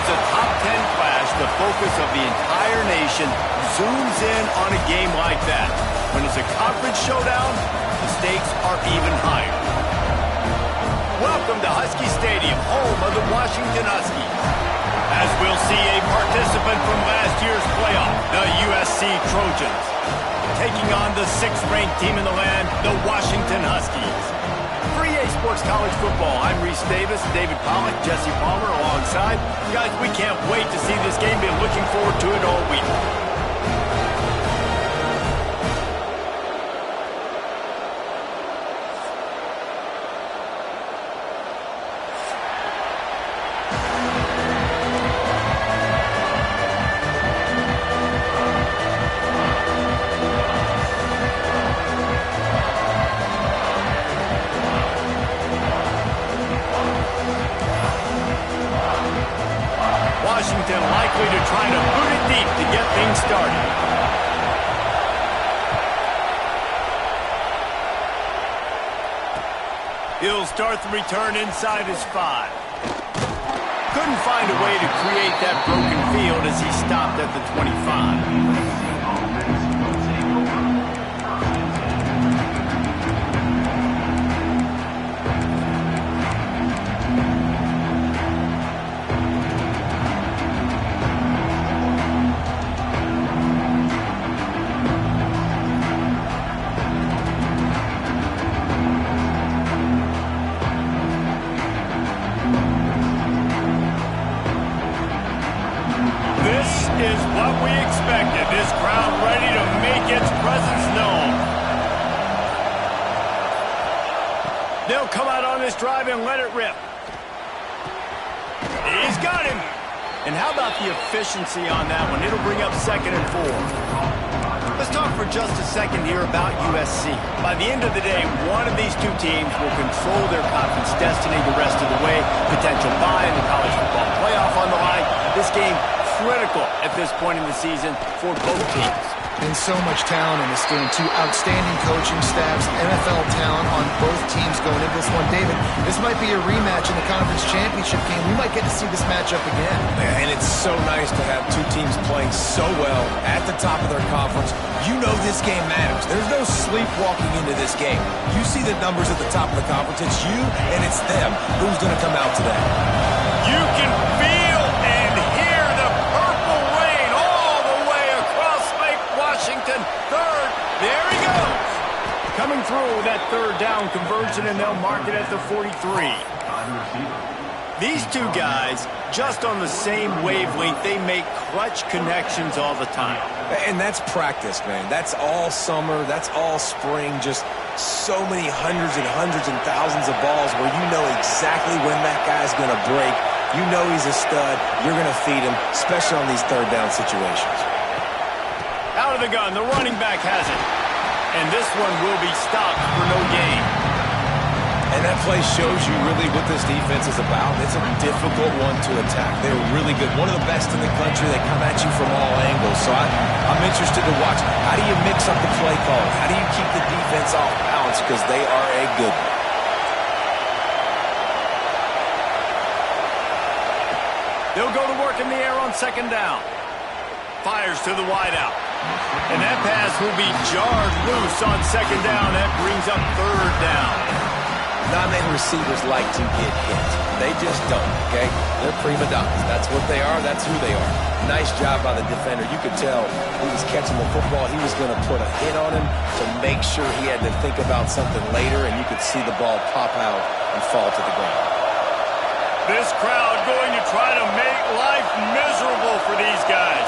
As a top 10 clash, the focus of the entire nation zooms in on a game like that. When it's a conference showdown, the stakes are even higher. Welcome to Husky Stadium, home of the Washington Huskies. As we'll see a participant from last year's playoff, the USC Trojans, taking on the 6th-ranked team in the land, the Washington Huskies. For EA Sports College Football, I'm Reese Davis, David Pollack, Jesse Palmer alongside. Guys, we can't wait to see this game. Been looking forward to it all week. Washington likely to try to boot it deep to get things started. He'll start the return inside his 5. Couldn't find a way to create that broken field as he stopped at the 25. Is what we expected. This crowd ready to make its presence known. They'll come out on this drive and let it rip. He's got him. And how about the efficiency on that one? It'll bring up 2nd and 4. Let's talk for just a second here about USC. By the end of the day, one of these two teams will control their conference destiny the rest of the way. Potential bye in the college football playoff on the line. This game critical at this point in the season for both teams. And so much talent in this game, too. Outstanding coaching staffs, NFL talent on both teams going into this one. David, this might be a rematch in the conference championship game. We might get to see this matchup again. And it's so nice to have two teams playing so well at the top of their conference. You know this game matters. There's no sleepwalking into this game. You see the numbers at the top of the conference. It's you and it's them. Who's going to come out today? You can feel and hear the purple rain all the way across Lake Washington. 3rd, there he goes. Coming through that 3rd down conversion, and they'll mark it at the 43. These two guys, just on the same wavelength, they make clutch connections all the time. And that's practice, man. That's all summer. That's all spring. Just so many hundreds and thousands of balls where you know exactly when that guy's going to break. You know he's a stud. You're going to feed him, especially on these 3rd down situations. Out of the gun, the running back has it. And this one will be stopped for no gain. And that play shows you really what this defense is about. It's a difficult one to attack. They're really good. One of the best in the country. They come at you from all angles. So I'm interested to watch. How do you mix up the play call? How do you keep the defense off balance? Because they are a good one. They'll go to work in the air on 2nd down. Fires to the wideout. And that pass will be jarred loose on 2nd down. That brings up 3rd down. Non-man receivers like to get hit. They just don't, okay? They're prima donnas. That's what they are. That's who they are. Nice job by the defender. You could tell he was catching the football. He was going to put a hit on him to make sure he had to think about something later, and you could see the ball pop out and fall to the ground. This crowd going to try to make life miserable for these guys.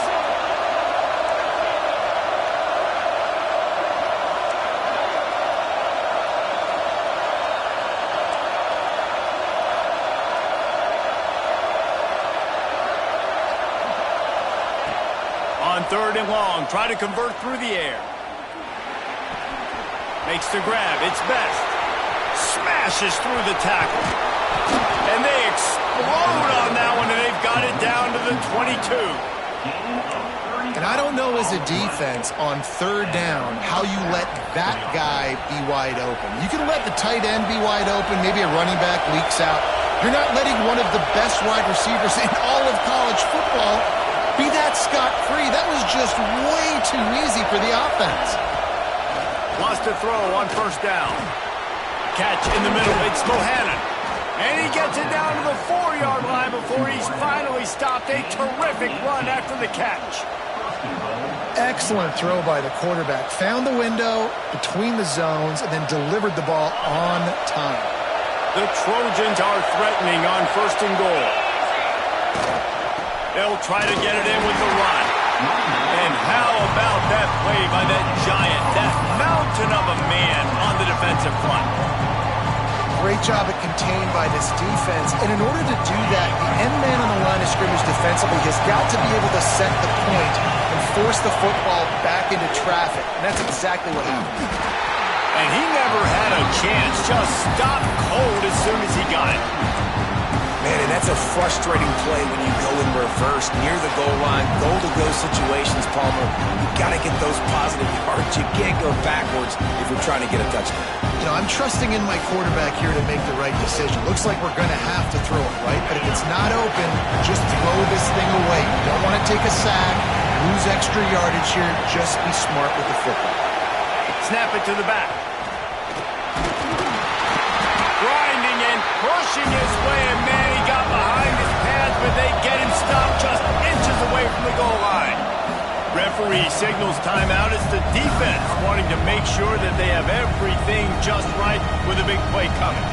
On 3rd and long, try to convert through the air. Makes the grab, it's best. Smashes through the tackle. And they explode on that one, and they've got it down to the 22. And I don't know as a defense on 3rd down how you let that guy be wide open. You can let the tight end be wide open, maybe a running back leaks out. You're not letting one of the best wide receivers in all of college football be that scot-free. That was just way too easy for the offense. Lost a throw on first down. Catch in the middle. It's Bohannon. And he gets it down to the 4-yard line before he's finally stopped. A terrific run after the catch. Excellent throw by the quarterback. Found the window between the zones and then delivered the ball on time. The Trojans are threatening on first and goal. They'll try to get it in with the run. And how about that play by that giant, that mountain of a man on the defensive front? Great job at contained by this defense. And in order to do that, the end man on the line of scrimmage defensively has got to be able to set the point and force the football back into traffic. And that's exactly what happened. And he never had a chance. Just stopped cold as soon as he got it. Man, and that's a frustrating play when you go in reverse near the goal line, goal-to-go situations, Palmer. You've got to get those positive yards. You can't go backwards if you're trying to get a touchdown. You know, I'm trusting in my quarterback here to make the right decision. Looks like we're going to have to throw it, right? But if it's not open, just throw this thing away. You don't want to take a sack, lose extra yardage here. Just be smart with the football. Snap it to the back. Grinding in, pushing his way, and man, he got behind his pads, but they get him stopped just inches away from the goal line. Referee signals timeout. It's the defense wanting to make sure that they have everything just right with a big play coming.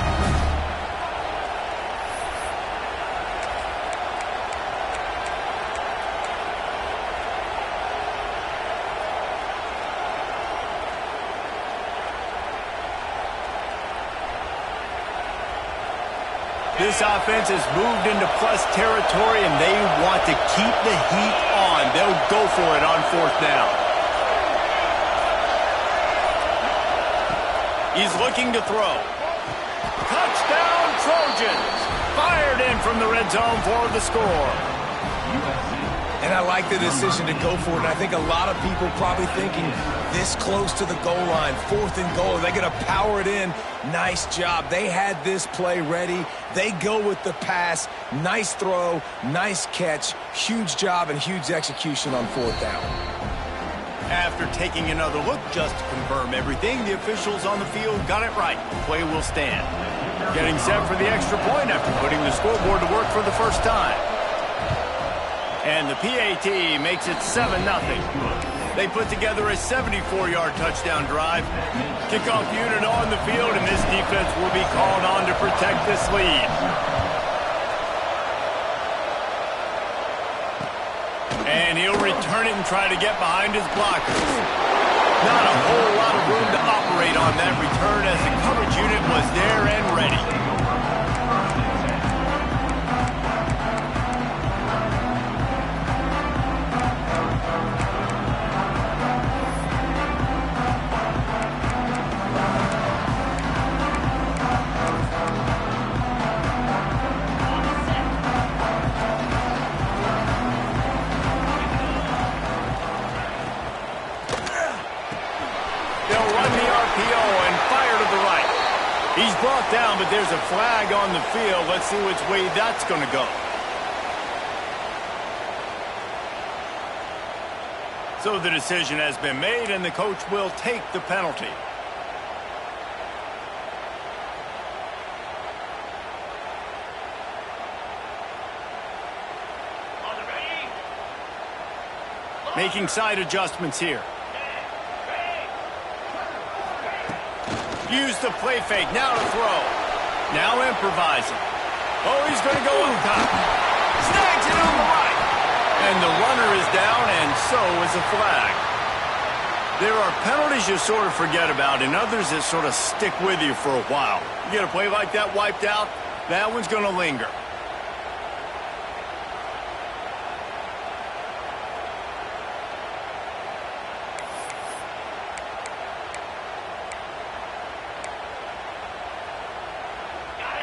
This offense has moved into plus territory, and they want to keep the heat on. They'll go for it on fourth down. He's looking to throw. Touchdown, Trojans! Fired in from the red zone for the score. And I like the decision to go for it. And I think a lot of people probably thinking this close to the goal line, fourth and goal, they're going to power it in. Nice job. They had this play ready. They go with the pass. Nice throw, nice catch. Huge job and huge execution on fourth down. After taking another look just to confirm everything, the officials on the field got it right. Play will stand. Getting set for the extra point after putting the scoreboard to work for the first time. And the PAT makes it 7-0. They put together a 74-yard touchdown drive. Kickoff unit on the field, and this defense will be called on to protect this lead. And he'll return it and try to get behind his blockers. Not a whole lot of room to operate on that return as the coverage unit was there and ready. He's brought down, but there's a flag on the field. Let's see which way that's going to go. So the decision has been made, and the coach will take the penalty. Making side adjustments here. Use the play fake, now to throw. Now improvising. Oh, he's going to go up top. Snags it on the right. And the runner is down, and so is a flag. There are penalties you sort of forget about, and others that sort of stick with you for a while. You get a play like that wiped out, that one's going to linger.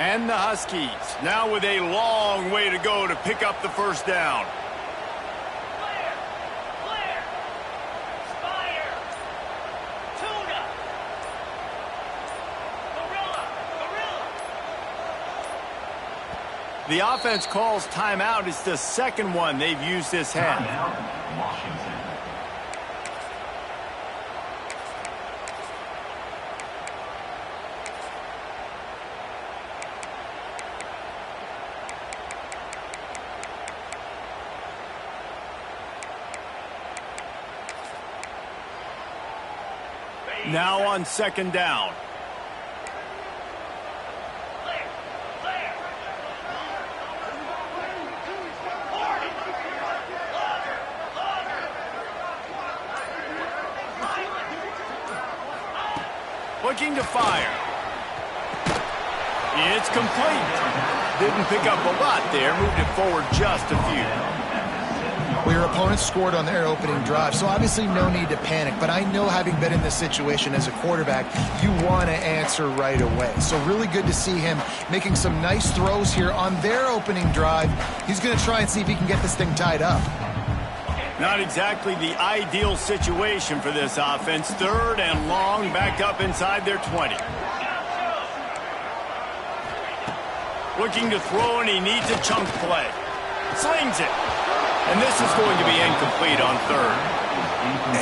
And the Huskies, now with a long way to go to pick up the first down. Clear! Spire! Tuna! Gorilla! The offense calls timeout. It's the second one they've used this half. Washington. Now on second down. Looking to fire. It's complete. Didn't pick up a lot there. Moved it forward just a few. Well, your opponent scored on their opening drive, so obviously no need to panic. But I know, having been in this situation as a quarterback, you want to answer right away. So really good to see him making some nice throws here on their opening drive. He's going to try and see if he can get this thing tied up. Not exactly the ideal situation for this offense. Third and long, backed up inside their 20. Looking to throw, and he needs a chunk play. Slings it. And this is going to be incomplete on third.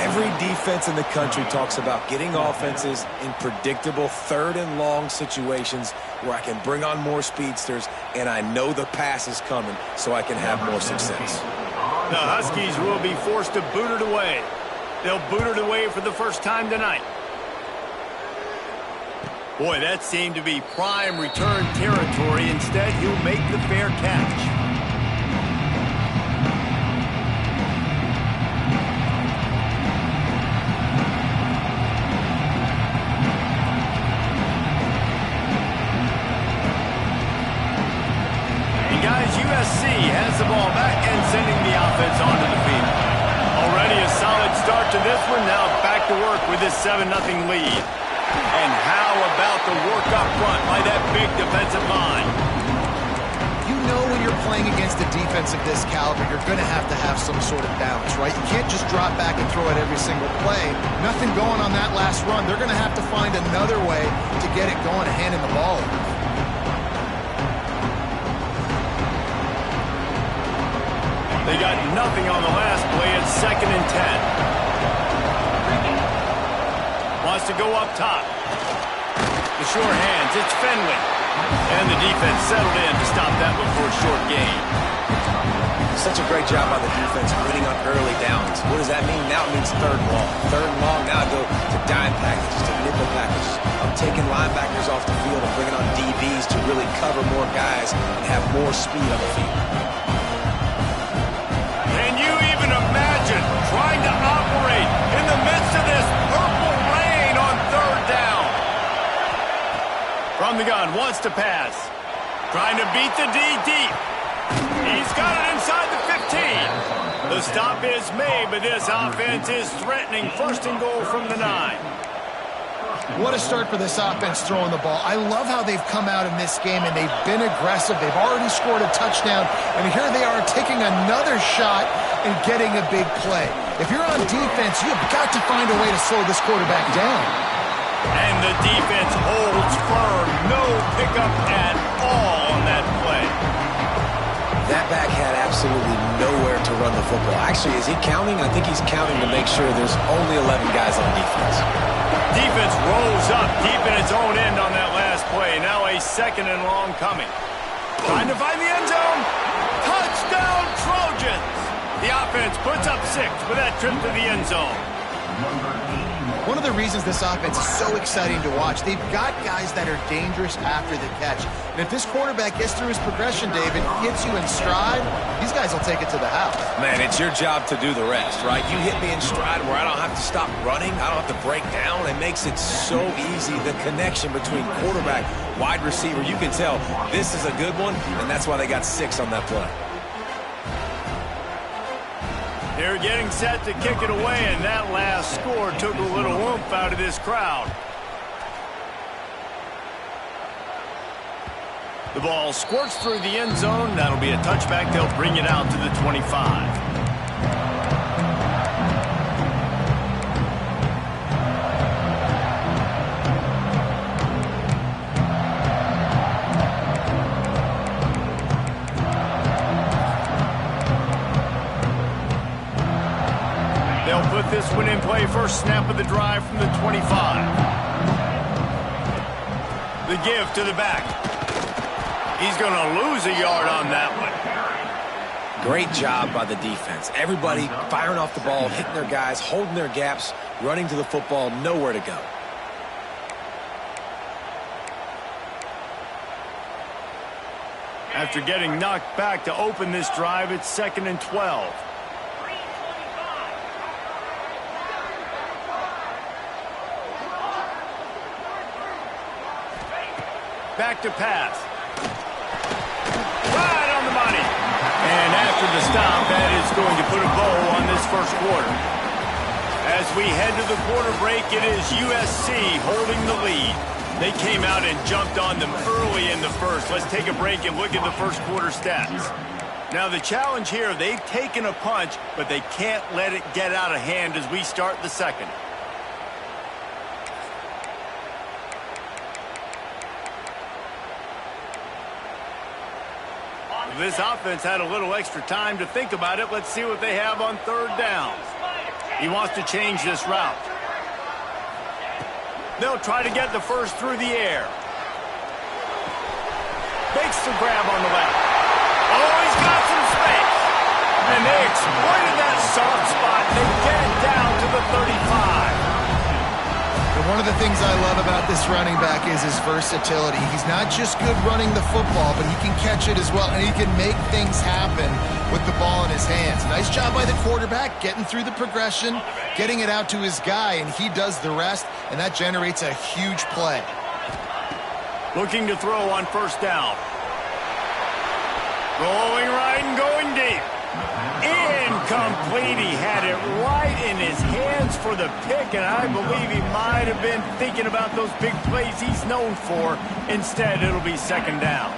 Every defense in the country talks about getting offenses in predictable third and long situations where I can bring on more speedsters and I know the pass is coming so I can have more success. The Huskies will be forced to boot it away. They'll boot it away for the first time tonight. Boy, that seemed to be prime return territory. Instead, he'll make the fair catch. USC has the ball back and sending the offense onto the field. Already a solid start to this one. Now back to work with this 7-0 lead. And how about the work up front by that big defensive line? You know, when you're playing against a defense of this caliber, you're going to have some sort of balance, right? You can't just drop back and throw it every single play. Nothing going on that last run. They're going to have to find another way to get it going and handing the ball over. They got nothing on the last play. It's 2nd and 10. Wants to go up top. The sure hands. It's Finley. And the defense settled in to stop that one for a short gain. Such a great job by the defense winning on early downs. What does that mean? Now it means third and long. Third and long, now I go to dime packages, to nickel packages. I'm taking linebackers off the field and bringing on DBs to really cover more guys and have more speed on the field. Trying to operate in the midst of this purple rain on third down. From the gun, wants to pass. Trying to beat the D deep. He's got it inside the 15. The stop is made, but this offense is threatening 1st and goal from the 9. What a start for this offense throwing the ball. I love how they've come out in this game, and they've been aggressive. They've already scored a touchdown, and here they are taking another shot and getting a big play. If you're on defense, you've got to find a way to slow this quarterback down. And the defense holds firm. No pickup at all on that play. That back had absolutely nowhere to run the football. Actually, is he counting? I think he's counting to make sure there's only 11 guys on defense. Defense rolls up deep in its own end on that last play. Now a 2nd and long coming. Trying to find the end zone. Touchdown, Trojans! The offense puts up 6 with that trip to the end zone. One of the reasons this offense is so exciting to watch, they've got guys that are dangerous after the catch. And if this quarterback gets through his progression, David, hits you in stride, these guys will take it to the house. Man, it's your job to do the rest, right? You hit me in stride where I don't have to stop running. I don't have to break down. It makes it so easy, the connection between quarterback, wide receiver. You can tell this is a good one, and that's why they got 6 on that play. They're getting set to kick it away, and that last score took a little oomph out of this crowd. The ball squirts through the end zone. That'll be a touchback. They'll bring it out to the 25. this one in play. First snap of the drive from the 25. The give to the back. He's going to lose a yard on that one. Great job by the defense. Everybody firing off the ball, hitting their guys, holding their gaps, running to the football, nowhere to go. After getting knocked back to open this drive, it's 2nd and 12. Back to pass. Right on the money. And after the stop, that is going to put a bow on this first quarter. As we head to the quarter break, it is USC holding the lead. They came out and jumped on them early in the first. Let's take a break and look at the first quarter stats. Now the challenge here, they've taken a punch, but they can't let it get out of hand as we start the second. This offense had a little extra time to think about it. Let's see what they have on 3rd down. He wants to change this route. They'll try to get the first through the air. Makes the grab on the left. Oh, he's got some space. And they exploited that soft spot. They get it down to the 35. And one of the things I love about this running back is his versatility. He's not just good running the football, but he can catch it as well, and he can make things happen with the ball in his hands. Nice job by the quarterback, getting through the progression, getting it out to his guy, and he does the rest, and that generates a huge play. Looking to throw on 1st down. Rolling right and going deep. Incomplete. He had it right in his hands for the pick, and I believe he might have been thinking about those big plays he's known for. Instead, it'll be 2nd down.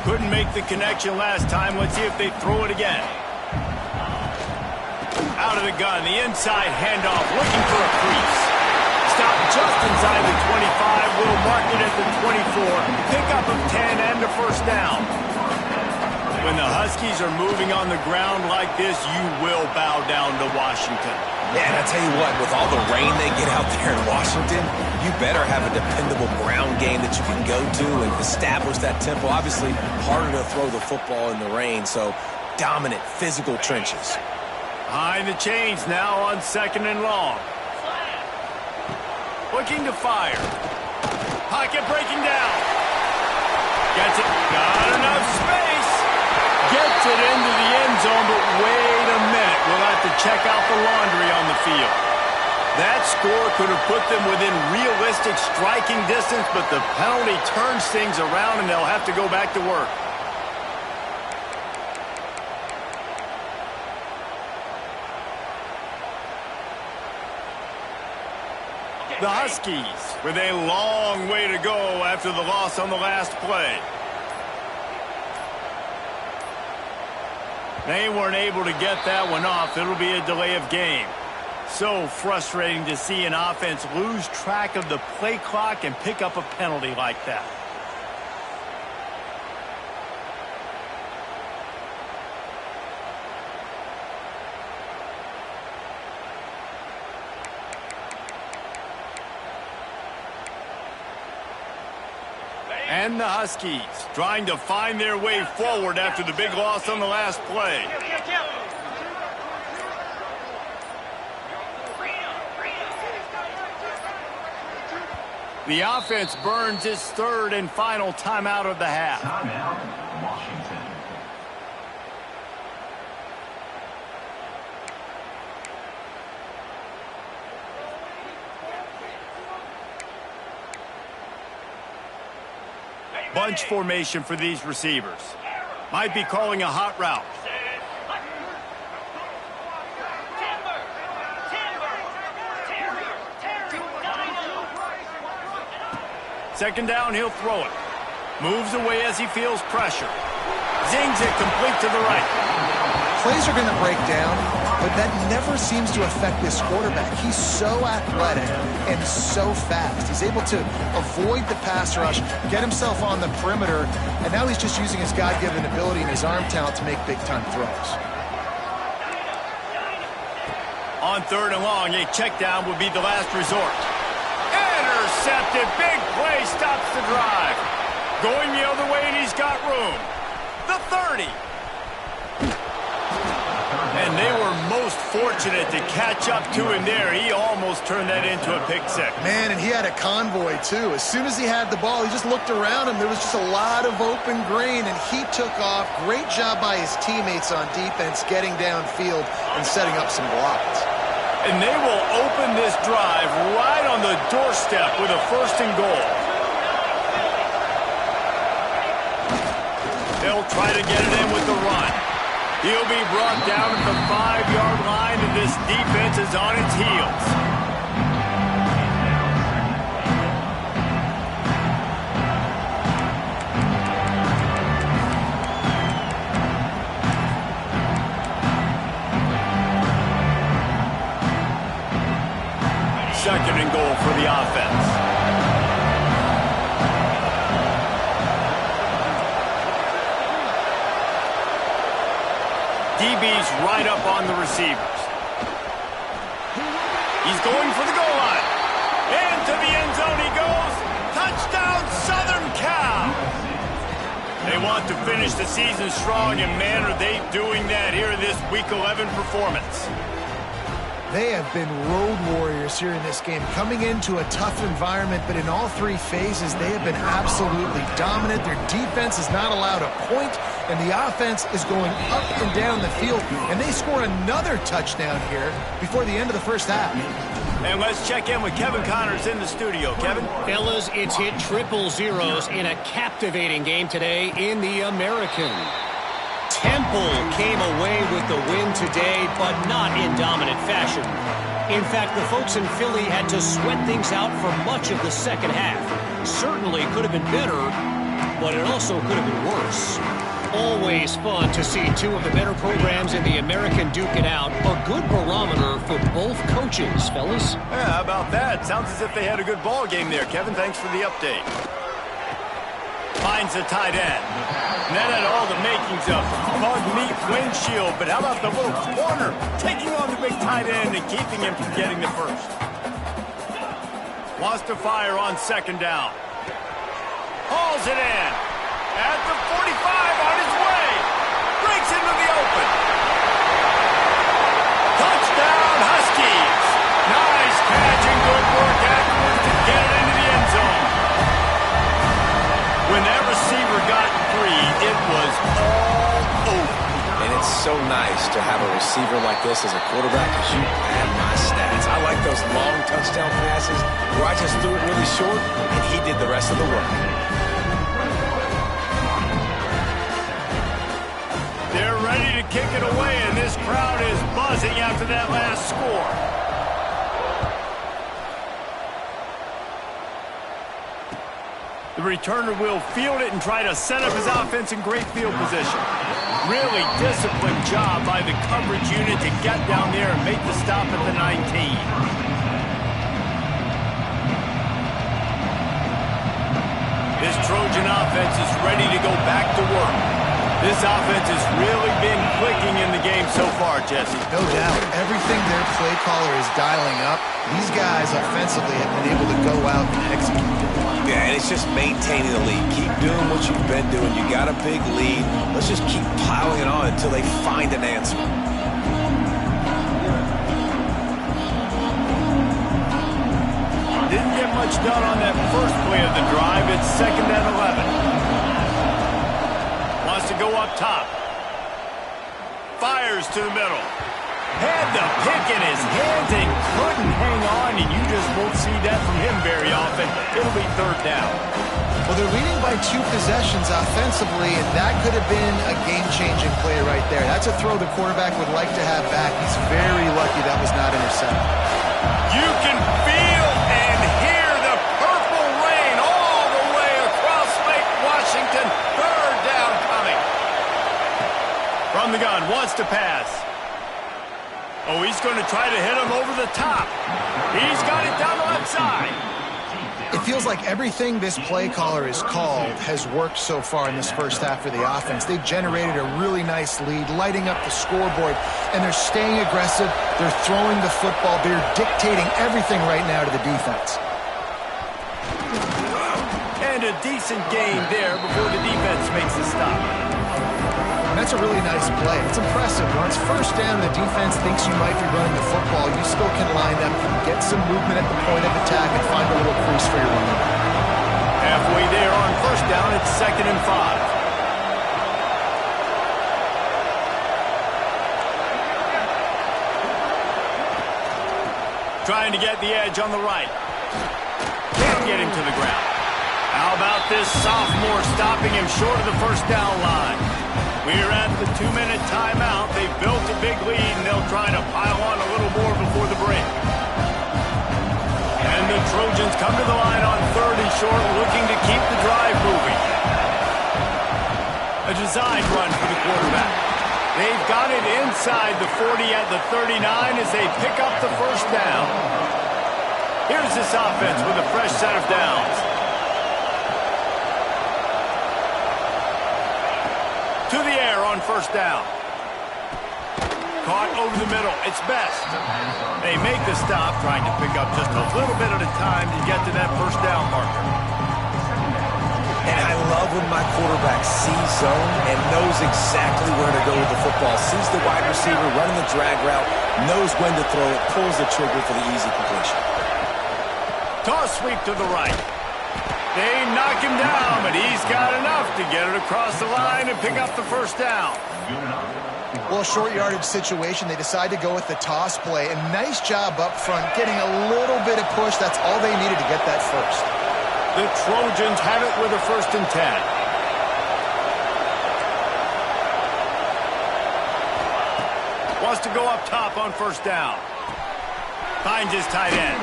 Couldn't make the connection last time. Let's see if they throw it again. Out of the gun, the inside handoff, looking for a crease. Stop just inside the 25. We'll mark it at the 24. Pickup of 10 and a 1st down. When the Huskies are moving on the ground like this, you will bow down to Washington. Yeah, and I tell you what, with all the rain they get out there in Washington, you better have a dependable ground game that you can go to and establish that tempo. Obviously, harder to throw the football in the rain, so dominant physical trenches. Behind the chains now on 2nd and long. Looking to fire. Pocket breaking down. Gets it. Got enough space. Gets it into the end zone, but wait a minute. We'll have to check out the laundry on the field. That score could have put them within realistic striking distance, but the penalty turns things around, and they'll have to go back to work. The Huskies with a long way to go after the loss on the last play. They weren't able to get that one off. It'll be a delay of game. So frustrating to see an offense lose track of the play clock and pick up a penalty like that. And the Huskies trying to find their way forward after the big loss on the last play. The offense burns its 3rd and final timeout of the half. Timeout, Washington. Bunch formation for these receivers. Might be calling a hot route. Second down, he'll throw it. Moves away as he feels pressure. Zings it complete to the right. Plays are going to break down, but that never seems to affect this quarterback. He's so athletic and so fast. He's able to avoid the pass rush, get himself on the perimeter, and now he's just using his God-given ability and his arm talent to make big-time throws. On 3rd and long, a check down would be the last resort. Intercepted. Big play stops the drive. Going the other way, and he's got room. The 30. And they were most fortunate to catch up to him there. He almost turned that into a pick six. Man, and he had a convoy, too. As soon as he had the ball, he just looked around him. There was just a lot of open grain, and he took off. Great job by his teammates on defense getting downfield and setting up some blocks. And they will open this drive right on the doorstep with a 1st and goal. They'll try to get it in with the run. He'll be brought down at the 5-yard line, and this defense is on its heels. Second and goal for the offense. DB's right up on the receivers. He's going for the goal line. Into the end zone he goes. Touchdown, Southern Cal. They want to finish the season strong, and man, are they doing that here in this Week 11 performance. They have been road warriors here in this game, coming into a tough environment, but in all 3 phases, they have been absolutely dominant. Their defense is not allowed a point, and the offense is going up and down the field, and they score another touchdown here before the end of the first half. And let's check in with Kevin Connors in the studio. Kevin? Fellas, it's hit triple zeros in a captivating game today in the American. Temple came away with the win today, but not in dominant fashion. In fact, the folks in Philly had to sweat things out for much of the second half. Certainly could have been better, but it also could have been worse. Always fun to see 2 of the better programs in the American duke it out. A good barometer for both coaches, fellas. Yeah, how about that? Sounds as if they had a good ball game there. Kevin, thanks for the update. Finds the tight end. And that had all the makings of bug meat windshield, but how about the little corner taking on the big tight end and keeping him from getting the first? Wants to fire on 2nd down. Hauls it in. At the 45 on his way. Breaks into the open. Touchdown, Huskies. Nice catch and good work afterwards to get it into the end zone. When that receiver got free, it was all over. And it's so nice to have a receiver like this as a quarterback because you have my stats. I like those long touchdown passes where I just threw it really short and he did the rest of the work. They're ready to kick it away, and this crowd is buzzing after that last score. The returner will field it and try to set up his offense in great field position. Really disciplined job by the coverage unit to get down there and make the stop at the 19. This Trojan offense is ready to go back to work. This offense has really been clicking in the game so far, Jesse. No doubt. Everything their play caller is dialing up, these guys offensively have been able to go out and execute. Yeah, and it's just maintaining the lead. Keep doing what you've been doing. You got a big lead. Let's just keep piling it on until they find an answer. Didn't get much done on that first play of the drive. It's 2nd and 11. Wants to go up top. Fires to the middle. Had the pick in his hands and couldn't hang on, and you just won't see that from him very often. It'll be 3rd down. Well, they're leading by 2 possessions offensively, and that could have been a game-changing play right there. That's a throw the quarterback would like to have back. He's very lucky that was not intercepted. You can feel and hear the purple rain all the way across Lake Washington. 3rd down coming. From the gun, wants to pass. Oh, he's going to try to hit him over the top. He's got it down the left side. It feels like everything this play caller has called has worked so far in this first half for the offense. They've generated a really nice lead, lighting up the scoreboard, and they're staying aggressive. They're throwing the football. They're dictating everything right now to the defense. And a decent gain there before the defense makes the stop. And that's a really nice play. It's impressive. Once first down, the defense thinks you might be running the football. You still can line up, get some movement at the point of attack, and find a little crease for your running back. Halfway there on first down, it's 2nd and 5. Trying to get the edge on the right. Can't get him to the ground. How about this sophomore stopping him short of the first down line? We're at the 2-minute timeout. They've built a big lead, and they'll try to pile on a little more before the break. And the Trojans come to the line on 3rd and short, looking to keep the drive moving. A design run for the quarterback. They've got it inside the 40 at the 39 as they pick up the first down. Here's this offense with a fresh set of downs. To the air on first down. Caught over the middle. It's Best. They make the stop, trying to pick up just a little bit at a time to get to that first down marker. And I love when my quarterback sees zone and knows exactly where to go with the football. Sees the wide receiver running the drag route, knows when to throw it, pulls the trigger for the easy completion. Toss sweep to the right. They knock him down, but he's got enough to get it across the line and pick up the first down. Well, short yardage situation, they decide to go with the toss play. And nice job up front, getting a little bit of push. That's all they needed to get that first. The Trojans have it with a 1st and 10. Wants to go up top on first down. Finds his tight end.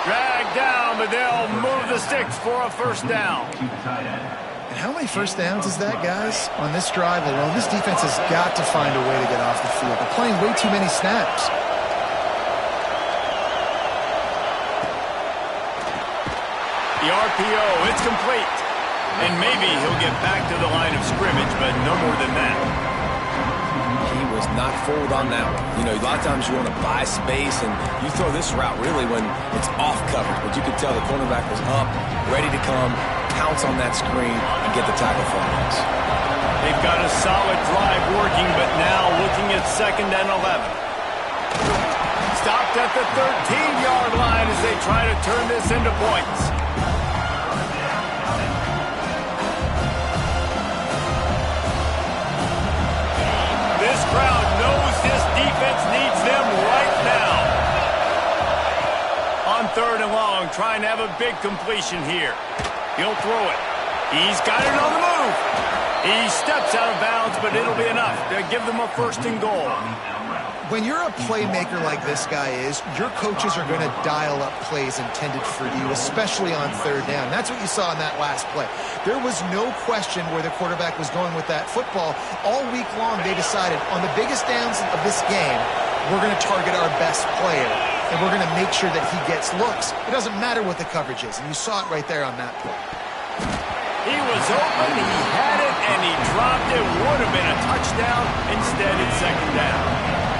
Dragged down, but they'll move the sticks for a first down. And how many first downs is that, guys? On this drive alone, this defense has got to find a way to get off the field. They're playing way too many snaps. The RPO, it's complete. And maybe he'll get back to the line of scrimmage, but no more than that. He was not fooled on that one. You know, a lot of times you want to buy space, and you throw this route really when it's off coverage. But you could tell the cornerback was up, ready to come, pounce on that screen, and get the tackle for a loss. They've got a solid drive working, but now looking at 2nd and 11. Stopped at the 13-yard line as they try to turn this into points. This crowd knows this defense needs them right now. On 3rd and long, trying to have a big completion here. He'll throw it. He's got it on the move. He steps out of bounds, but it'll be enough to give them a 1st and goal. When you're a playmaker like this guy is, your coaches are going to dial up plays intended for you, especially on 3rd down. That's what you saw in that last play. There was no question where the quarterback was going with that football. All week long, they decided on the biggest downs of this game, we're going to target our best player, and we're going to make sure that he gets looks. It doesn't matter what the coverage is, and you saw it right there on that play. He was open, he had it, and he dropped it. Would have been a touchdown. Instead, it's 2nd down.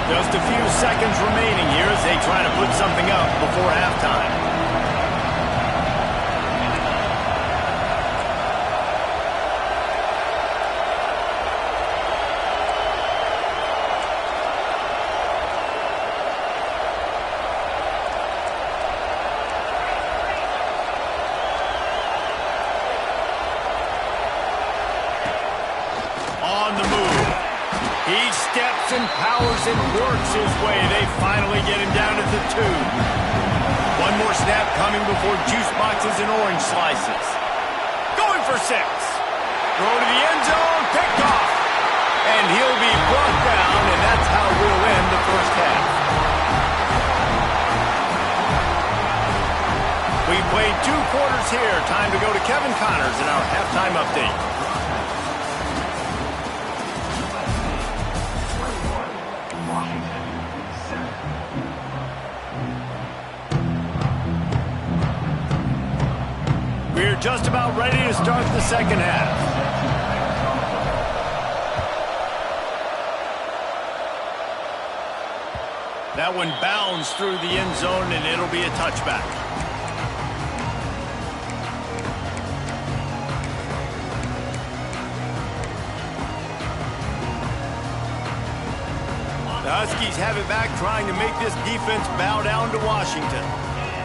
Just a few seconds remaining here as they try to put something up before halftime. On the move. He steps and powers and works his way. They finally get him down to the 2. One more snap coming before juice boxes and orange slices. Going for 6. Throw to the end zone, picked off. And he'll be brought down, and that's how we'll end the first half. We played 2 quarters here. Time to go to Kevin Connors in our halftime update. just about ready to start the second half. That one bounds through the end zone, and it'll be a touchback. The Huskies have it back, trying to make this defense bow down to Washington.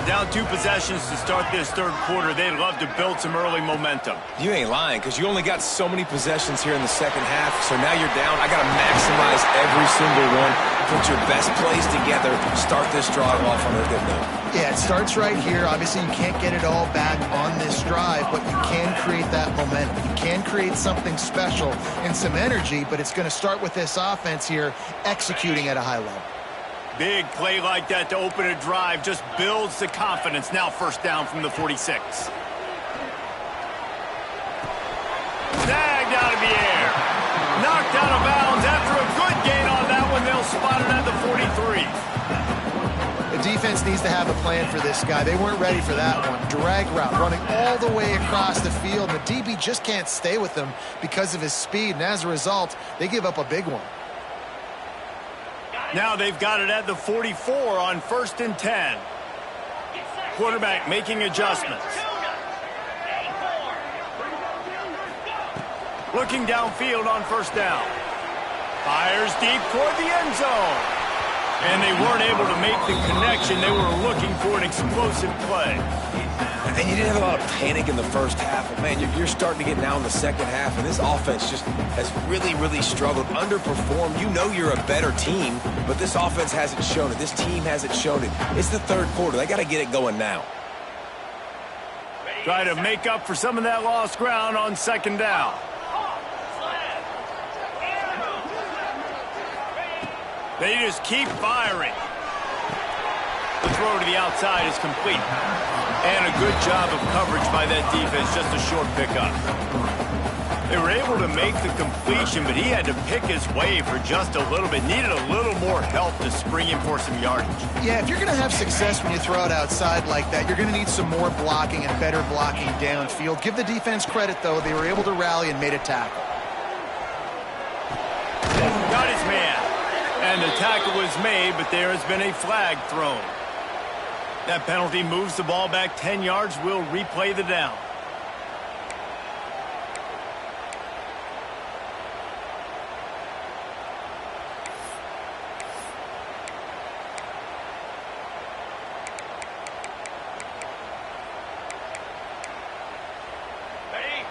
Down 2 possessions to start this third quarter. They'd love to build some early momentum. You ain't lying, because you only got so many possessions here in the second half, so now you're down. I got to maximize every single one. Put your best plays together. Start this drive off on a good note. Yeah, it starts right here. Obviously, you can't get it all back on this drive, but you can create that momentum. You can create something special and some energy, but it's going to start with this offense here executing at a high level. Big play like that to open a drive just builds the confidence. Now first down from the 46. Snagged out of the air. Knocked out of bounds after a good gain on that one. They'll spot it at the 43. The defense needs to have a plan for this guy. They weren't ready for that one. Drag route running all the way across the field. The DB just can't stay with him because of his speed, and as a result, they give up a big one. Now they've got it at the 44 on 1st and 10. Quarterback making adjustments. Looking downfield on first down. Fires deep toward the end zone. And they weren't able to make the connection. They were looking for an explosive play. And you didn't have a lot of panic in the first half. But, man, you're starting to get now in the second half, and this offense just has really, really struggled, underperformed. You know you're a better team, but this offense hasn't shown it. This team hasn't shown it. It's the third quarter. They got to get it going now. Try to make up for some of that lost ground on second down. They just keep firing. The throw to the outside is complete. And a good job of coverage by that defense, just a short pickup. They were able to make the completion, but he had to pick his way for just a little bit. Needed a little more help to spring in for some yardage. Yeah, if you're going to have success when you throw it outside like that, you're going to need some more blocking and better blocking downfield. Give the defense credit, though. They were able to rally and made a tackle. Got his man. And the tackle was made, but there has been a flag thrown. That penalty moves the ball back 10 yards. We'll replay the down.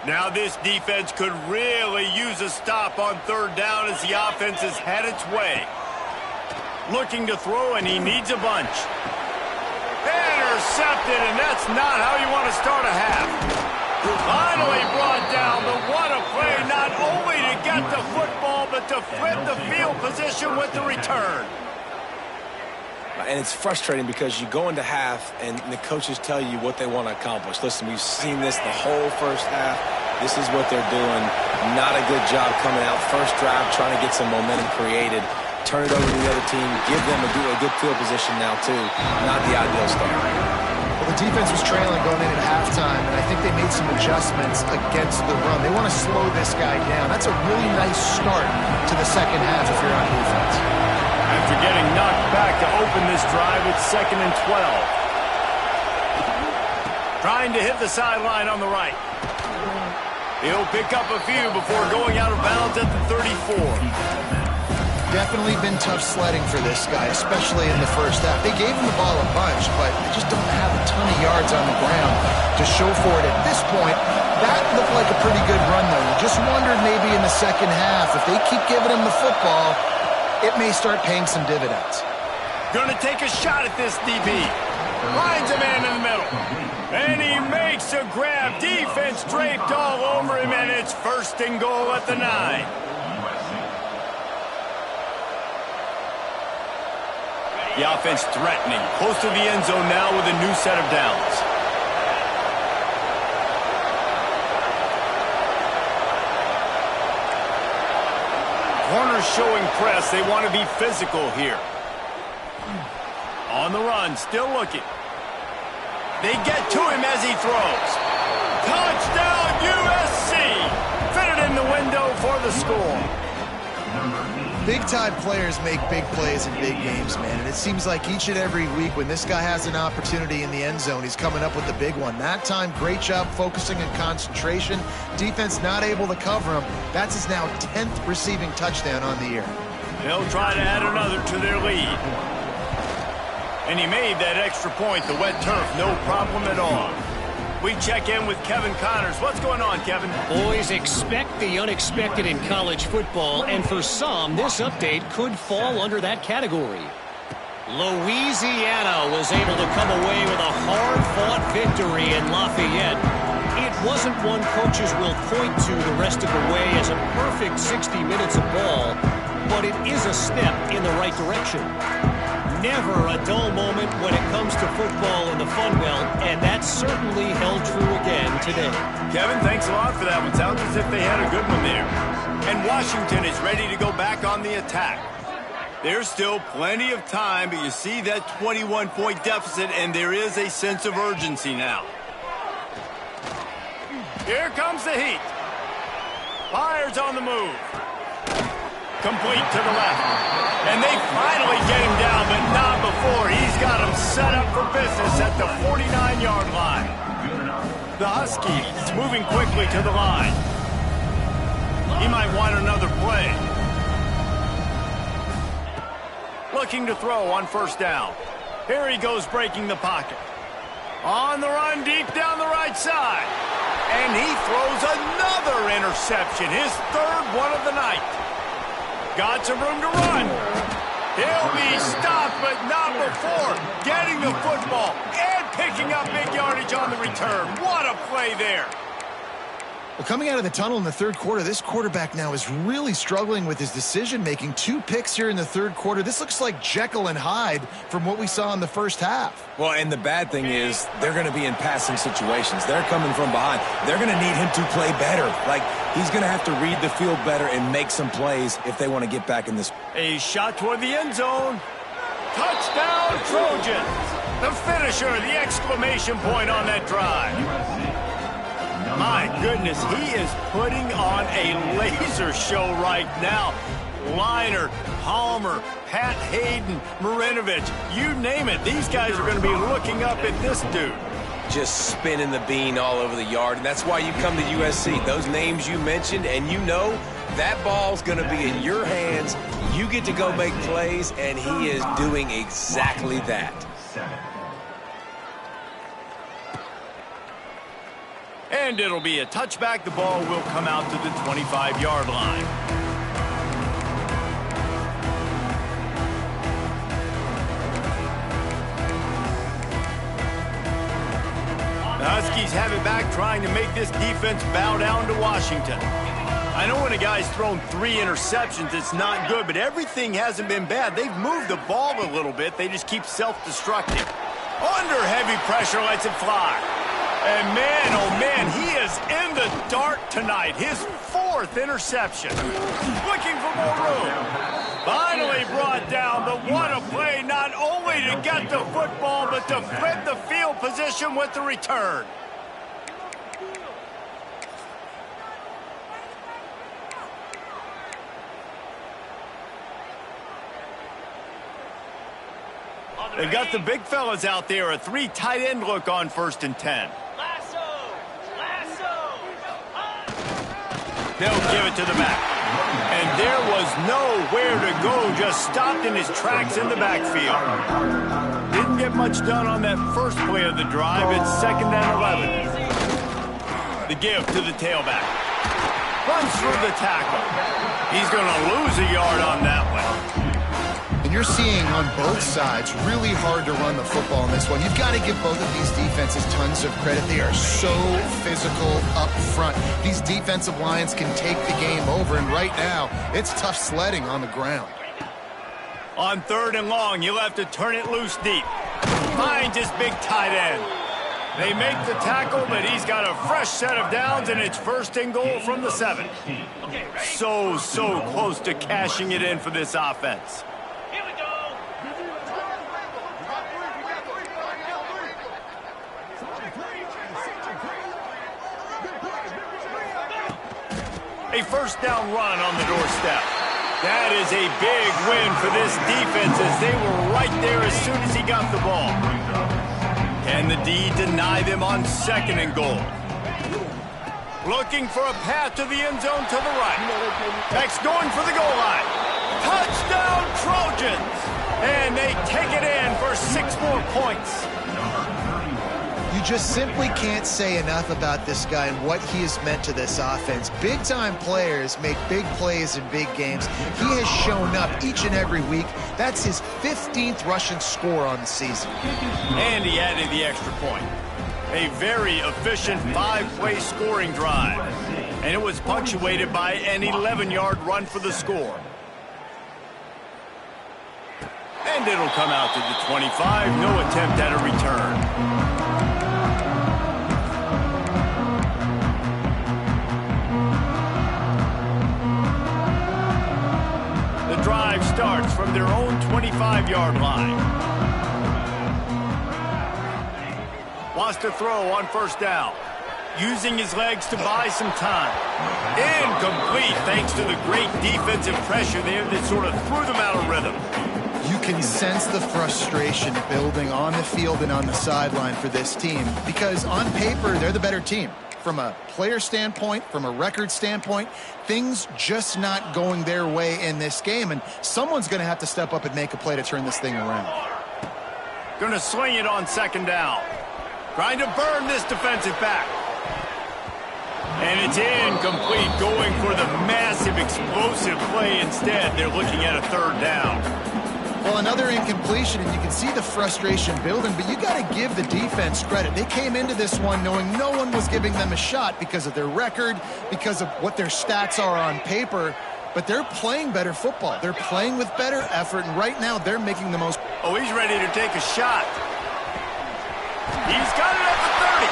Now this defense could really use a stop on third down as the offense has had its way. Looking to throw, and he needs a bunch. Intercepted, and that's not how you want to start a half. Finally brought down, but what a play, not only to get the football, but to flip the field position with the return. And it's frustrating because you go into half and the coaches tell you what they want to accomplish. Listen, we've seen this the whole first half. This is what they're doing. Not a good job coming out. First drive, trying to get some momentum created. Turn it over to the other team. Give them a good field position now, too. Not the ideal start. Well, the defense was trailing going in at halftime, and I think they made some adjustments against the run. They want to slow this guy down. That's a really nice start to the second half if you're on defense. After getting knocked back to open this drive, it's 2nd and 12. Trying to hit the sideline on the right. He'll pick up a few before going out of bounds at the 34. Definitely been tough sledding for this guy, especially in the first half. They gave him the ball a bunch, but they just don't have a ton of yards on the ground to show for it at this point. That looked like a pretty good run, though. You just wondered maybe in the second half, if they keep giving him the football, it may start paying some dividends. Going to take a shot at this DB. Finds a man in the middle. And he makes a grab. Defense draped all over him, and it's 1st and goal at the 9. The offense threatening. Close to the end zone now with a new set of downs. Corners showing press. They want to be physical here. On the run, still looking. They get to him as he throws. Touchdown, USC! Fitted in the window for the score. Big-time players make big plays in big games, man. And it seems like each and every week when this guy has an opportunity in the end zone, he's coming up with the big one. That time, great job focusing and concentration. Defense not able to cover him. That's his now 10th receiving touchdown on the year. They'll try to add another to their lead. And he made that extra point, the wet turf, no problem at all. We check in with Kevin Connors. What's going on, Kevin? Boys, expect the unexpected in college football, and for some, this update could fall under that category. Louisiana was able to come away with a hard-fought victory in Lafayette. It wasn't one coaches will point to the rest of the way as a perfect 60 minutes of ball, but it is a step in the right direction. Never a dull moment when it comes to football in the Fun Belt, and that certainly held true again today. Kevin, thanks a lot for that one. Sounds as if they had a good one there. And Washington is ready to go back on the attack. There's still plenty of time, but you see that 21-point deficit, and there is a sense of urgency now. Here comes the heat. Fires on the move. Complete to the left. And they finally get him down, but not before. He's got him set up for business at the 49-yard line. The Huskies moving quickly to the line. He might want another play. Looking to throw on first down. Here he goes breaking the pocket. On the run deep down the right side. And he throws another interception, his third one of the night. Got some room to run. He'll be stopped, but not before getting the football and picking up big yardage on the return. What a play there. Well, coming out of the tunnel in the third quarter, this quarterback now is really struggling with his decision-making. 2 picks here in the third quarter. This looks like Jekyll and Hyde from what we saw in the first half. Well, and the bad thing is they're going to be in passing situations. They're coming from behind. They're going to need him to play better. Like, he's going to have to read the field better and make some plays if they want to get back in this. A shot toward the end zone. Touchdown, Trojans. The finisher, the exclamation point on that drive. My goodness, he is putting on a laser show right now. Liner, Palmer, Pat Hayden, Marinovich, you name it. These guys are going to be looking up at this dude. Just spinning the bean all over the yard, and that's why you come to USC. Those names you mentioned, and you know that ball's going to be in your hands. You get to go make plays, and he is doing exactly that. And it'll be a touchback. The ball will come out to the 25-yard line. The Huskies have it back, trying to make this defense bow down to Washington. I know when a guy's thrown 3 interceptions, it's not good, but everything hasn't been bad. They've moved the ball a little bit. They just keep self-destructing. Under heavy pressure, lets it fly. And man, oh man, he is in the dark tonight. His 4th interception. Looking for more room. Finally brought down, but what a play, not only to get the football, but to flip the field position with the return. They've got the big fellas out there, a 3 tight end look on 1st and 10. They'll give it to the back. And there was nowhere to go, just stopped in his tracks in the backfield. Didn't get much done on that first play of the drive. It's 2nd and 11. The give to the tailback. Runs through the tackle. He's going to lose a yard on that one. And you're seeing on both sides really hard to run the football in this one. You've got to give both of these defenses tons of credit. They are so physical up front. These defensive lines can take the game over, and right now, it's tough sledding on the ground. On 3rd and long, you'll have to turn it loose deep. Finds his big tight end. They make the tackle, but he's got a fresh set of downs, and it's 1st and goal from the 7. So close to cashing it in for this offense. A first down run on the doorstep. That is a big win for this defense as they were right there as soon as he got the ball. Can the D deny them on 2nd and goal? Looking for a path to the end zone to the right. Next going for the goal line. Touchdown Trojans! And they take it in for 6 more points. You just simply can't say enough about this guy and what he has meant to this offense. Big-time players make big plays in big games. He has shown up each and every week. That's his 15th rushing score on the season. And he added the extra point. A very efficient 5-play scoring drive. And it was punctuated by an 11-yard run for the score. And it'll come out to the 25. No attempt at a return. The drive starts from their own 25-yard line. Wants to throw on first down. Using his legs to buy some time. Incomplete thanks to the great defensive pressure there that sort of threw them out of rhythm. You can sense the frustration building on the field and on the sideline for this team because on paper, they're the better team. From a player standpoint, from a record standpoint, things just not going their way in this game, and someone's going to have to step up and make a play to turn this thing around. Going to swing it on 2nd down. Trying to burn this defensive back. And it's incomplete, going for the massive explosive play instead. They're looking at a 3rd down. Well, another incompletion, and you can see the frustration building, but you got to give the defense credit. They came into this one knowing no one was giving them a shot because of their record, because of what their stats are on paper, but they're playing better football. They're playing with better effort, and right now they're making the most. Oh, he's ready to take a shot. He's got it at the 30.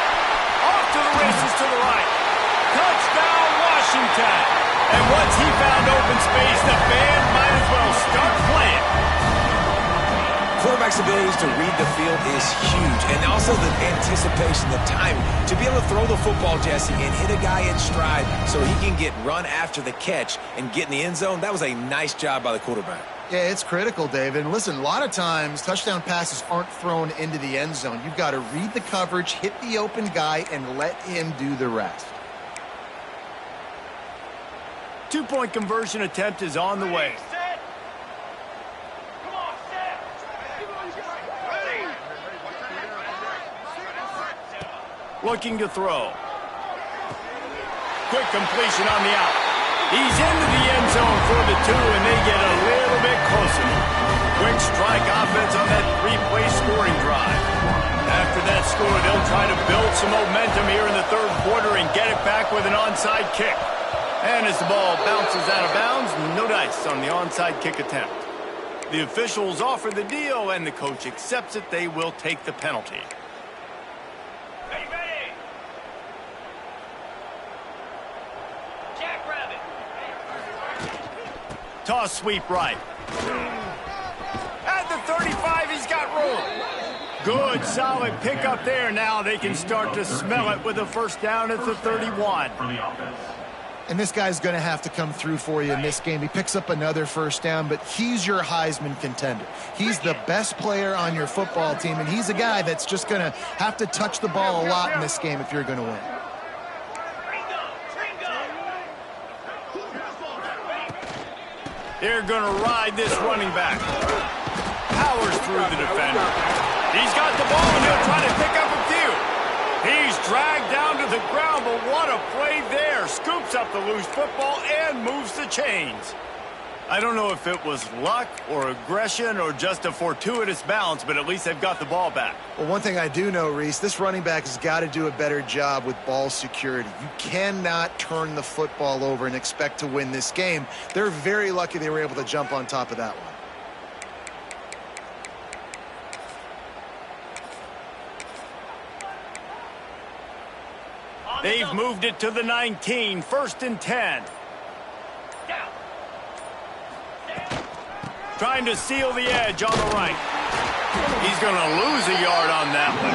Off to the races to the right. Touchdown, Washington. And once he found open space, the band might as well start playing. Quarterback's abilities to read the field is huge, and also the anticipation, the time to be able to throw the football, Jesse, and hit a guy in stride so he can get run after the catch and get in the end zone. That was a nice job by the quarterback. Yeah, it's critical, David. And listen, a lot of times touchdown passes aren't thrown into the end zone. You've got to read the coverage, hit the open guy, and let him do the rest. 2-point conversion attempt is on the way. Looking to throw. Quick completion on the out. He's into the end zone for the 2, and they get a little bit closer. Quick strike offense on that 3-play scoring drive. After that score, they'll try to build some momentum here in the 3rd quarter and get it back with an onside kick. And as the ball bounces out of bounds, no dice on the onside kick attempt. The officials offer the deal, and the coach accepts it. They will take the penalty. Toss sweep right. At the 35, he's got room. Good, solid pickup there. Now they can start to smell it with a first down at the 31. And this guy's going to have to come through for you in this game. He picks up another first down, but he's your Heisman contender. He's the best player on your football team, and he's a guy that's just going to have to touch the ball a lot in this game if you're going to win. They're going to ride this running back. Powers through the defender. He's got the ball, and he'll try to pick up a few. He's dragged down to the ground, but what a play there. Scoops up the loose football and moves the chains. I don't know if it was luck or aggression or just a fortuitous bounce, but at least they've got the ball back. Well, one thing I do know, Reese, this running back has got to do a better job with ball security. You cannot turn the football over and expect to win this game. They're very lucky they were able to jump on top of that one. They've moved it to the 19, 1st and 10. Trying to seal the edge on the right. He's going to lose a yard on that one.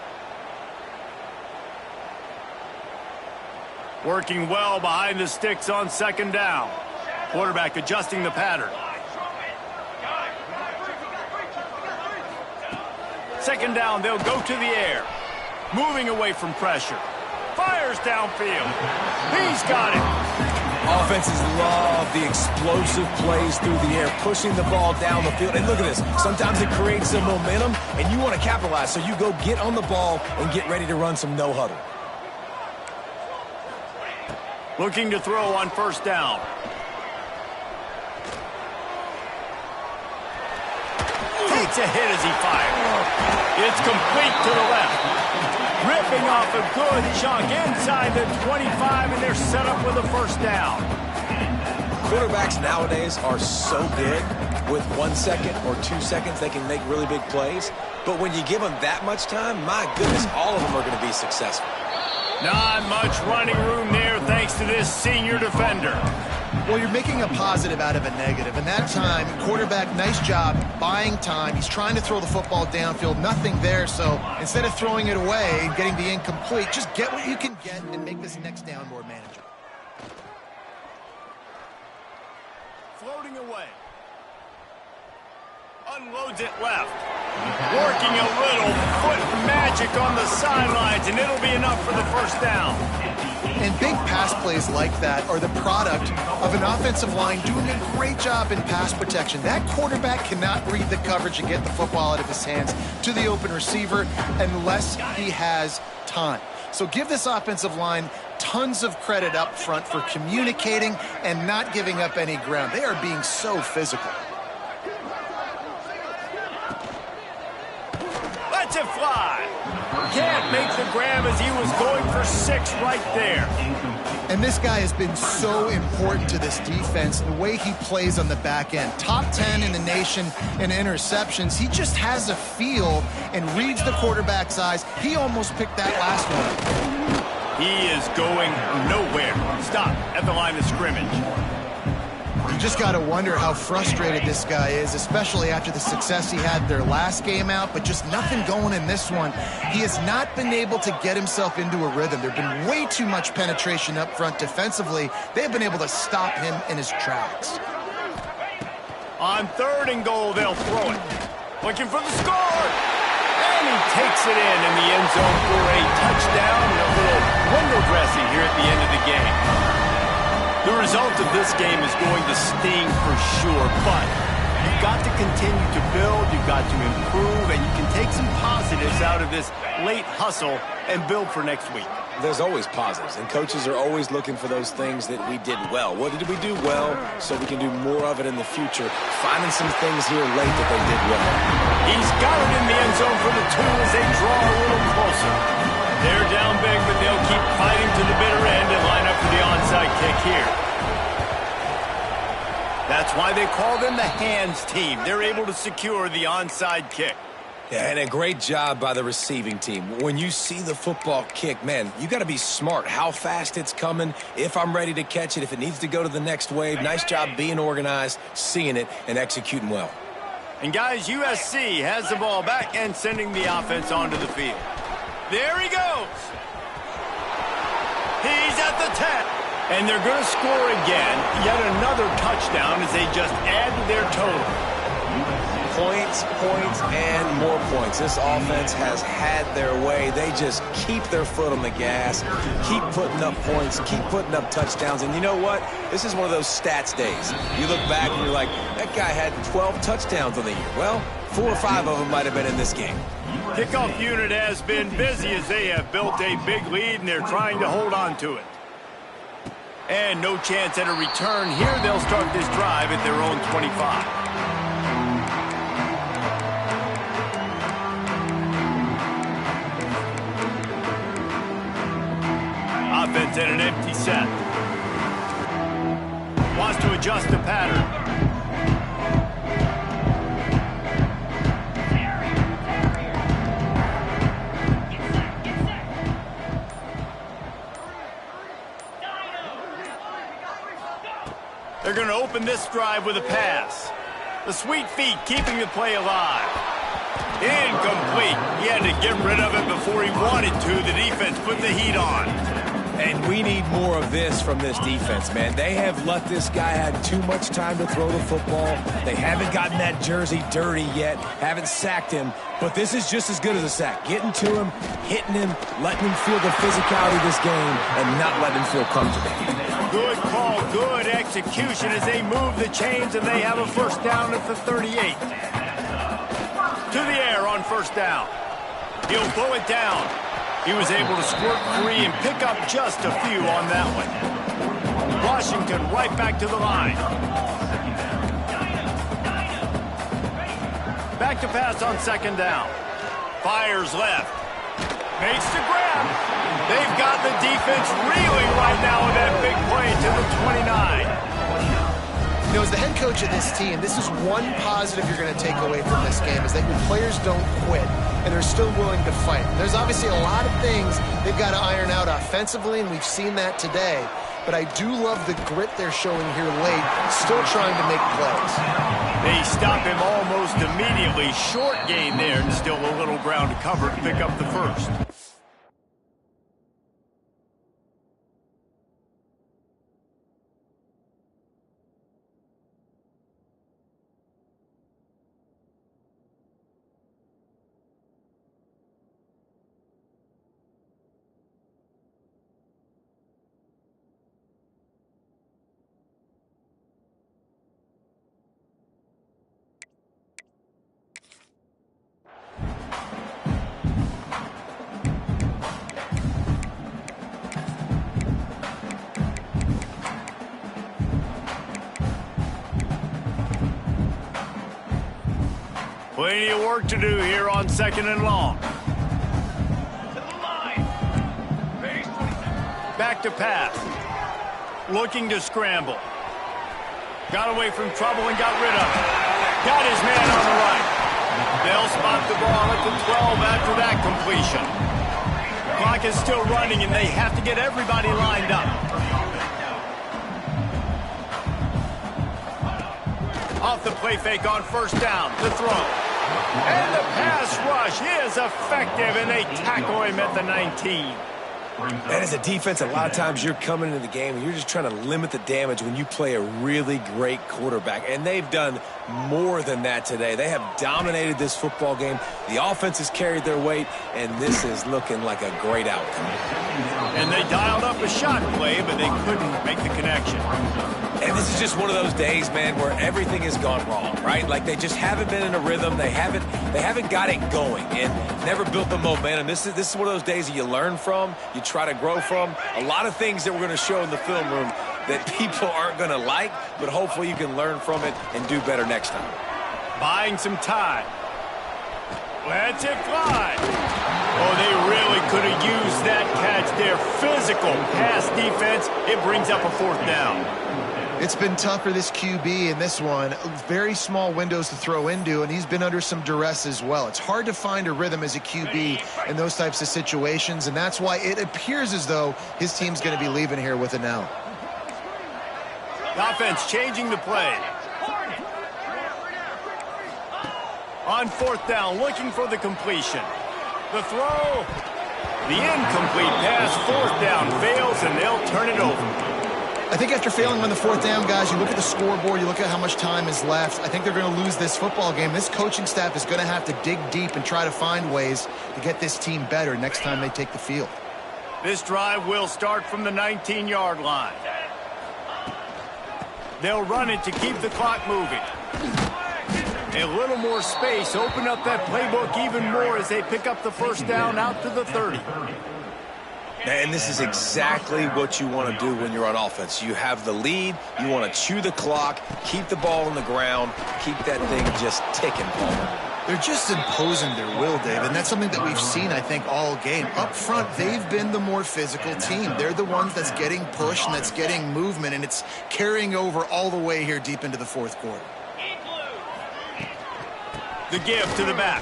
Working well behind the sticks on second down. Quarterback adjusting the pattern. Second down, they'll go to the air. Moving away from pressure. Fires downfield. He's got it. Offenses love the explosive plays through the air, pushing the ball down the field. And look at this. Sometimes it creates some momentum, and you want to capitalize. So you go get on the ball and get ready to run some no-huddle. Looking to throw on first down. Takes a hit as he fires. It's complete to the left. Ripping off a good chunk inside the 25, and they're set up with a first down. Quarterbacks nowadays are so good. With 1 second or 2 seconds, they can make really big plays. But when you give them that much time, my goodness, all of them are going to be successful. Not much running room there thanks to this senior defender. Well, you're making a positive out of a negative. And that time, quarterback, nice job buying time. He's trying to throw the football downfield. Nothing there. So instead of throwing it away and getting the incomplete, just get what you can get and make this next down more manageable. Floating away. Unloads it left. Working a little foot magic on the sidelines, and it'll be enough for the first down. And big pass plays like that are the product of an offensive line doing a great job in pass protection. That quarterback cannot read the coverage and get the football out of his hands to the open receiver unless he has time. So give this offensive line tons of credit up front for communicating and not giving up any ground. They are being so physical. Lets it fly. Can't make the grab as he was going for 6 right there. And this guy has been so important to this defense, the way he plays on the back end. Top 10 in the nation in interceptions. He just has a feel and reads the quarterback's eyes. He almost picked that last one. He is going nowhere. Stop at the line of scrimmage. You just got to wonder how frustrated this guy is, especially after the success he had their last game out, but just nothing going in this one. He has not been able to get himself into a rhythm. There's been way too much penetration up front defensively. They've been able to stop him in his tracks. On 3rd and goal, they'll throw it. Looking for the score. And he takes it in the end zone for a touchdown and a little window dressing here at the end of the game. The result of this game is going to sting for sure, but you've got to continue to build, you've got to improve, and you can take some positives out of this late hustle and build for next week. There's always positives, and coaches are always looking for those things that we did well. What did we do well so we can do more of it in the future? Finding some things here late that they did well. He's got it in the end zone for the 2 as they draw a little closer. They're down big, but they'll keep fighting to the bitter end and line up for the onside kick here. That's why they call them the hands team. They're able to secure the onside kick. Yeah, and a great job by the receiving team. When you see the football kick, man, you got to be smart how fast it's coming, if I'm ready to catch it, if it needs to go to the next wave. Nice job being organized, seeing it, and executing well. And guys, USC has the ball back and sending the offense onto the field. There he goes. He's at the 10. And they're going to score again. Yet another touchdown as they just add to their total. Points, points, and more points. This offense has had their way. They just keep their foot on the gas, keep putting up points, keep putting up touchdowns. And you know what? This is one of those stats days. You look back and you're like, that guy had 12 touchdowns on the year. Well, 4 or 5 of them might have been in this game. Kickoff unit has been busy as they have built a big lead, and they're trying to hold on to it. And no chance at a return here. They'll start this drive at their own 25. Offense at an empty set. Wants to adjust the pattern. They're going to open this drive with a pass. The sweet feet keeping the play alive. Incomplete. He had to get rid of it before he wanted to. The defense put the heat on. And we need more of this from this defense, man. They have let this guy have too much time to throw the football. They haven't gotten that jersey dirty yet, haven't sacked him. But this is just as good as a sack. Getting to him, hitting him, letting him feel the physicality of this game, and not letting him feel comfortable. Good call, good execution as they move the chains, and they have a first down at the 38. To the air on first down. He'll blow it down. He was able to squirt free and pick up just a few on that one. Washington right back to the line. Back to pass on second down. Fires left. Makes the grab. They've got the defense reeling right now with that big play to the 29. You know, as the head coach of this team, this is one positive you're going to take away from this game, is that your players don't quit, and they're still willing to fight. There's obviously a lot of things they've got to iron out offensively, and we've seen that today. But I do love the grit they're showing here late, still trying to make plays. They stop him almost immediately. Short gain there, and still a little ground to cover to pick up the first. Plenty of work to do here on second and long. Back to pass. Looking to scramble. Got away from trouble and got rid of it. Got his man on the right. They'll spot the ball at the 12 after that completion. Clock is still running and they have to get everybody lined up. Off the play fake on first down. The throw. And the pass rush is effective, and they tackle him at the 19. And as a defense, a lot of times you're coming into the game and you're just trying to limit the damage when you play a really great quarterback. And they've done more than that today. They have dominated this football game. The offense has carried their weight, and this is looking like a great outcome. And they dialed up a shot play, but they couldn't make the connection. And this is just one of those days, man, where everything has gone wrong, right? Like they just haven't been in a rhythm. They haven't got it going and never built the momentum. This is one of those days that you learn from, you try to grow from. A lot of things that we're going to show in the film room that people aren't going to like, but hopefully you can learn from it and do better next time. Buying some time. Lets it fly. Oh, they really could have used that catch there. Physical pass defense. It brings up a fourth down. It's been tough for this QB in this one. Very small windows to throw into, and he's been under some duress as well. It's hard to find a rhythm as a QB in those types of situations, and that's why it appears as though his team's going to be leaving here with an L. The offense changing the play. On fourth down, looking for the completion. The throw. The incomplete pass, fourth down, fails, and they'll turn it over. I think after failing on the fourth down, guys, you look at the scoreboard, you look at how much time is left. I think they're going to lose this football game. This coaching staff is going to have to dig deep and try to find ways to get this team better next time they take the field. This drive will start from the 19-yard line. They'll run it to keep the clock moving. A little more space, open up that playbook even more as they pick up the first down out to the 30. And this is exactly what you want to do when you're on offense. You have the lead, you want to chew the clock, keep the ball on the ground, keep that thing just ticking, Palmer. They're just imposing their will, David, and that's something that we've seen, I think, all game. Up front, they've been the more physical team. They're the ones that's getting pushed and that's getting movement, and it's carrying over all the way here deep into the fourth quarter. The give to the back.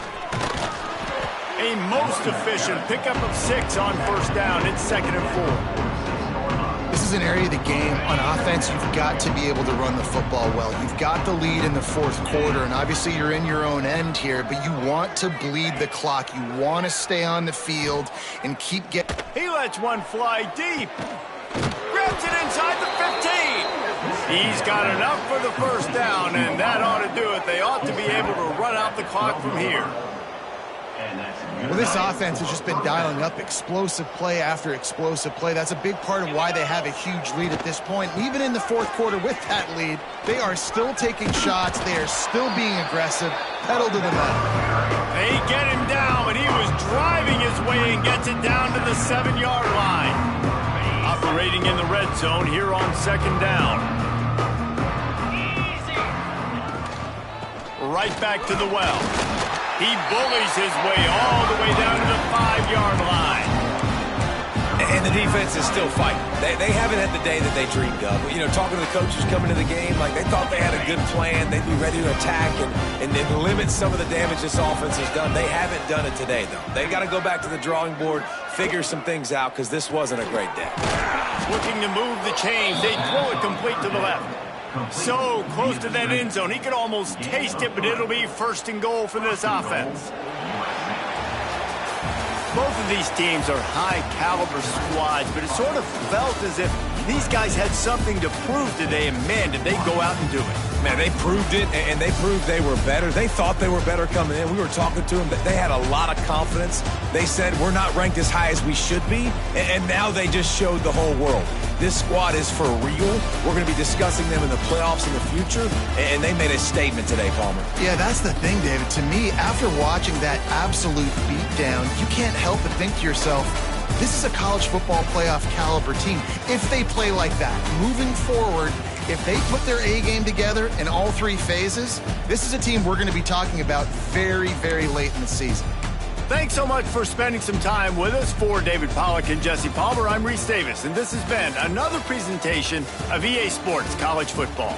A most efficient pickup of 6 on first down. It's 2nd and 4. This is an area of the game on offense offense, you've got to be able to run the football well. You've got the lead in the fourth quarter, and obviously you're in your own end here, but you want to bleed the clock. You want to stay on the field and keep getting... He lets one fly deep. Grabs it inside the 15. He's got enough for the first down, and that ought to do it. They ought to be able to run out the clock from here. Well, this offense has just been dialing up explosive play after explosive play. That's a big part of why they have a huge lead at this point. And even in the fourth quarter with that lead, they are still taking shots. They are still being aggressive. Pedal to the metal. They get him down, but he was driving his way and gets it down to the 7-yard line. Operating in the red zone here on second down. Right back to the well. He bullies his way all the way down to the 5-yard line. And the defense is still fighting. They haven't had the day that they dreamed of. You know, talking to the coaches coming to the game, like they thought they had a good plan. They'd be ready to attack and then limit some of the damage this offense has done. They haven't done it today, though. They got to go back to the drawing board, figure some things out, because this wasn't a great day. Looking to move the chains. They throw it complete to the left. So close to that end zone. He could almost taste it, but it'll be first and goal for this offense. Both of these teams are high-caliber squads, but it sort of felt as if these guys had something to prove today, and man, did they go out and do it. Man, they proved it, and they proved they were better. They thought they were better coming in. We were talking to them. They had a lot of confidence. They said, we're not ranked as high as we should be, and now they just showed the whole world. This squad is for real. We're going to be discussing them in the playoffs in the future, and they made a statement today, Palmer. Yeah, that's the thing, David. To me, after watching that absolute beatdown, you can't help but think to yourself, this is a college football playoff caliber team. If they play like that, moving forward, if they put their A game together in all three phases, this is a team we're going to be talking about very, very late in the season. Thanks so much for spending some time with us. For David Pollack and Jesse Palmer, I'm Reese Davis, and this has been another presentation of EA Sports College Football.